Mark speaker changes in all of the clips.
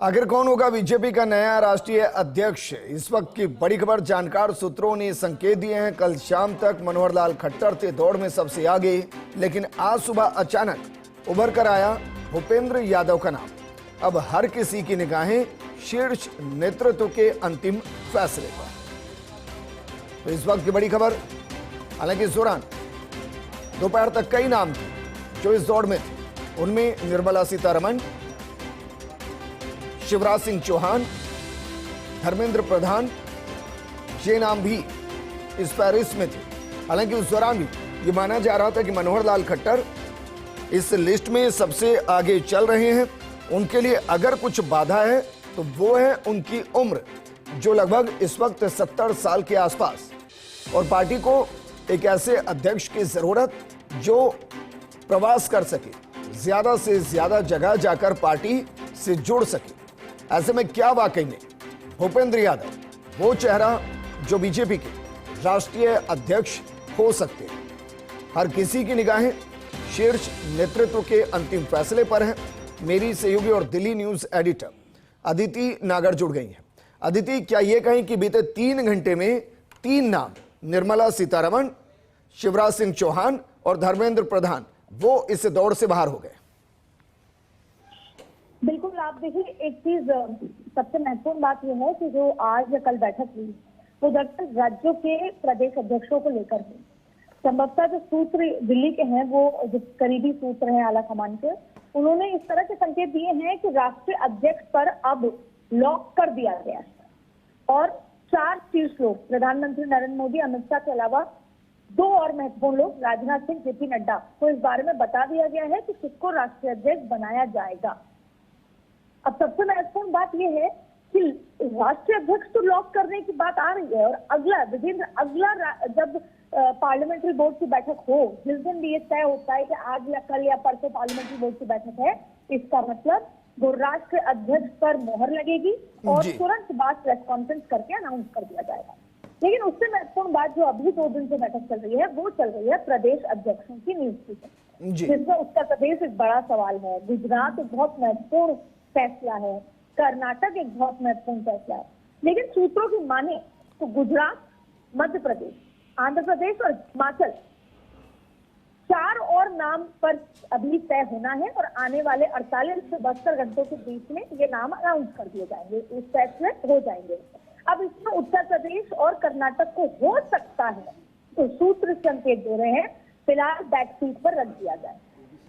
Speaker 1: आखिर कौन होगा बीजेपी का नया राष्ट्रीय अध्यक्ष? इस वक्त की बड़ी खबर। जानकार सूत्रों ने संकेत दिए हैं कल शाम तक मनोहर लाल खट्टर थे दौड़ में सबसे आगे, लेकिन आज सुबह अचानक उभर कर आया भूपेंद्र यादव का नाम। अब हर किसी की निगाहें शीर्ष नेतृत्व के अंतिम फैसले पर। तो इस वक्त की बड़ी खबर। हालांकि इस दौरान दोपहर तक कई नाम थे जो इस दौड़ में थे। उनमें निर्मला सीतारमण, शिवराज सिंह चौहान, धर्मेंद्र प्रधान, ये नाम भी इस फहरिस्त में थे। हालांकि उस दौरान भी ये माना जा रहा था कि मनोहर लाल खट्टर इस लिस्ट में सबसे आगे चल रहे हैं। उनके लिए अगर कुछ बाधा है तो वो है उनकी उम्र, जो लगभग इस वक्त 70 साल के आसपास, और पार्टी को एक ऐसे अध्यक्ष की जरूरत जो प्रवास कर सके, ज्यादा से ज्यादा जगह जाकर पार्टी से जुड़ सके। ऐसे में क्या वाकई में भूपेंद्र यादव वो चेहरा जो बीजेपी के राष्ट्रीय अध्यक्ष हो सकते हैं? हर किसी की निगाहें शीर्ष नेतृत्व के अंतिम फैसले पर हैं। मेरी सहयोगी और दिल्ली न्यूज एडिटर अदिति नागर जुड़ गई हैं। अदिति, क्या ये कहें कि बीते 3 घंटे में 3 नाम, निर्मला सीतारमण, शिवराज सिंह चौहान और धर्मेंद्र प्रधान, वो इस दौड़ से बाहर हो गए?
Speaker 2: बिल्कुल। आप देखिए, एक चीज सबसे महत्वपूर्ण बात यह है कि जो आज या कल बैठक हुई वो दरअसल राज्यों के प्रदेश अध्यक्षों को लेकर हुई। संभवतः जो सूत्र दिल्ली के हैं, वो जो करीबी सूत्र हैं आला कमान के, उन्होंने इस तरह के संकेत दिए हैं कि राष्ट्रीय अध्यक्ष पर अब लॉक कर दिया गया है और 4 शीर्ष लोग, प्रधानमंत्री नरेंद्र मोदी, अमित शाह के अलावा 2 और महत्वपूर्ण लोग, राजनाथ सिंह, जेपी नड्डा, को इस बारे में बता दिया गया है कि किसको राष्ट्रीय अध्यक्ष बनाया जाएगा। अब सबसे महत्वपूर्ण बात यह है कि राष्ट्रीय अध्यक्ष तो लॉक करने की बात आ रही है और अगला जब पार्लियामेंट्री बोर्ड की बैठक हो, जिस दिन भी ये तय होता है कि आज या कल या परसों पार्लियामेंट्री बोर्ड की बैठक है, इसका मतलब वो राष्ट्रीय अध्यक्ष पर मोहर लगेगी और तुरंत बाद प्रेस कॉन्फ्रेंस करके अनाउंस कर दिया जाएगा। लेकिन उससे महत्वपूर्ण बात जो अभी 2 दिन से बैठक चल रही है, वो चल रही है प्रदेश अध्यक्षों की नियुक्ति पर, जिसमें उत्तर प्रदेश एक बड़ा सवाल है, गुजरात एक बहुत महत्वपूर्ण फैसला है, कर्नाटक एक बहुत महत्वपूर्ण फैसला है। लेकिन सूत्रों की माने तो गुजरात, मध्य प्रदेश, आंध्र प्रदेश और हिमाचल, 4 और नाम पर अभी तय होना है और आने वाले 48 से 72 घंटों के बीच में ये नाम अनाउंस कर दिए जाएंगे, इस फैसले हो जाएंगे। अब इसमें उत्तर प्रदेश और कर्नाटक को हो सकता है, तो सूत्र संकेत दे रहे हैं फिलहाल बैक सीट पर रख दिया जाए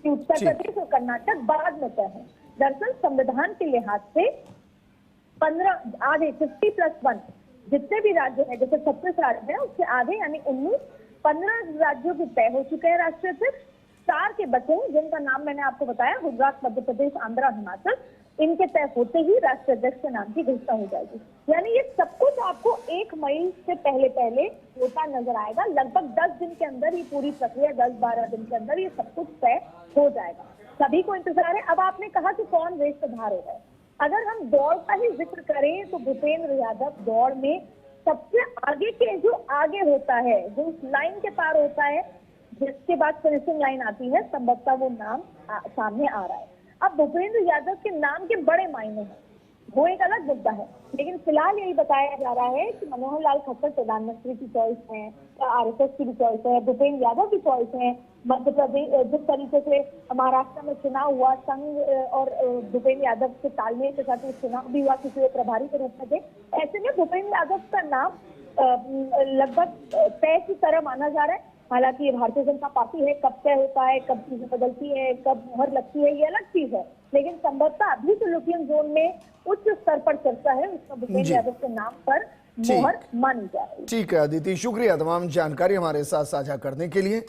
Speaker 2: कि उत्तर प्रदेश और कर्नाटक बाद में तय है। दरअसल संविधान के लिहाज से 15 आधे 50+1 जितने भी राज्य हैं, जैसे 36 राज्य हैं, उससे आधे यानी 15 राज्यों के तय हो चुके हैं राष्ट्रीय अध्यक्ष। 4 के बचे हैं, जिनका नाम मैंने आपको बताया, गुजरात, मध्य प्रदेश, आंध्र, हिमाचल। इनके तय होते ही राष्ट्रीय अध्यक्ष के नाम की घोषणा हो जाएगी। यानी ये सब कुछ आपको 1 मई से पहले होता नजर आएगा। लगभग 10 दिन के अंदर ये पूरी प्रक्रिया, 10-12 दिन के अंदर ये सब कुछ तय हो जाएगा। सभी को इंतजार है। अब आपने कहा कि कौन रेस से बाहर हो गए। अगर हम दौड़ का ही जिक्र करें तो भूपेंद्र यादव दौड़ में सबसे आगे के, जो आगे होता है, जो उस लाइन के पार होता है जिसके बाद फिनिशिंग लाइन आती है, संभवतः वो नाम सामने आ रहा है। अब भूपेंद्र यादव के नाम के बड़े मायने हैं, वो एक अलग मुद्दा है। लेकिन फिलहाल यही बताया जा रहा है कि मनोहर लाल खट्टर प्रधानमंत्री की चॉइस है, आरएसएस की भी चॉइस है, भूपेंद्र यादव की चॉइस है। मध्य प्रदेश जिस तरीके से महाराष्ट्र में चुनाव हुआ, संघ और भूपेंद्र यादव के तालमेल के साथ चुनाव भी हुआ, किसी प्रभारी के रूप में थे। ऐसे में भूपेंद्र यादव का नाम लगभग तय की तरह माना जा रहा है। हालांकि ये भारतीय जनता पार्टी है, कब तय होता है, कब चीजें बदलती है, कब मोहर लगती है, ये अलग चीज है। लेकिन संभवतः अभी जो यूरोपियन जोन में उच्च स्तर पर चर्चा है, उसमें भूपेंद्र यादव के नाम पर मोहर मानी जा रही है।
Speaker 1: ठीक है अदिति, शुक्रिया तमाम जानकारी हमारे साथ साझा करने के लिए।